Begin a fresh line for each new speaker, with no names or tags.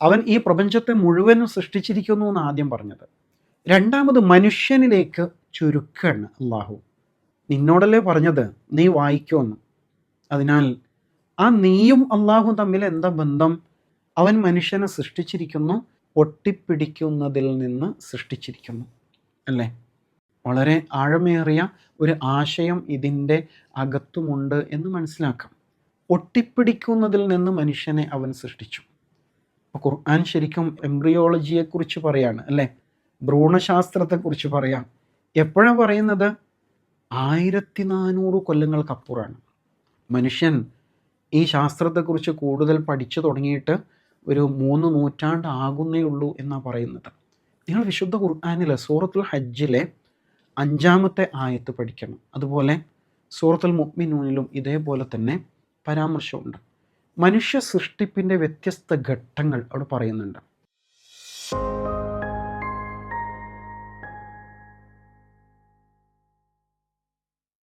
അവൻ ഈ പ്രപഞ്ചത്തെ മുഴുവനും സൃഷ്ടിച്ചിരിക്കുന്നു എന്ന് ആദ്യം പറഞ്ഞത്. രണ്ടാമത് മനുഷ്യനിലേക്ക് ചുരുക്കാണ് അള്ളാഹു. നിന്നോടല്ലേ പറഞ്ഞത് നീ വായിക്കുമെന്ന്. അതിനാൽ ആ നീയും അള്ളാഹും തമ്മിൽ എന്താ ബന്ധം? അവൻ മനുഷ്യനെ സൃഷ്ടിച്ചിരിക്കുന്നു, ഒട്ടിപ്പിടിക്കുന്നതിൽ നിന്ന് സൃഷ്ടിച്ചിരിക്കുന്നു, അല്ലേ? വളരെ ആഴമേറിയ ഒരു ആശയം ഇതിൻ്റെ അകത്തുമുണ്ട് എന്ന് മനസ്സിലാക്കാം. ഒട്ടിപ്പിടിക്കുന്നതിൽ നിന്ന് മനുഷ്യനെ അവൻ സൃഷ്ടിച്ചു. അപ്പോൾ ഖുർആൻ ശരിക്കും എംബ്രിയോളജിയെക്കുറിച്ച് പറയാണ്, അല്ലേ? ഭ്രൂണശാസ്ത്രത്തെക്കുറിച്ച് പറയാം. എപ്പോഴാണ് പറയുന്നത്? 1400 കൊല്ലങ്ങൾക്കപ്പുറമാണ്. മനുഷ്യൻ ഈ ശാസ്ത്രത്തെക്കുറിച്ച് കൂടുതൽ പഠിച്ചു തുടങ്ങിയിട്ട് ഒരു 3 നൂറ്റാണ്ട് ആകുന്നേ ഉള്ളൂ എന്നാണ് പറയുന്നത്. നിങ്ങൾ വിശുദ്ധ ഖുർആനിലെ സൂറത്തുൽ ഹജ്ജിലെ 5-ാമത്തെ ആയത്ത് പഠിക്കണം. അതുപോലെ സൂറത്തുൽ മുഅ്മിനൂനിലും ഇതേപോലെ തന്നെ പരാമർശമുണ്ട്. മനുഷ്യ സൃഷ്ടിപ്പിൻ്റെ വ്യത്യസ്ത ഘട്ടങ്ങൾ അവിടെ പറയുന്നുണ്ട്.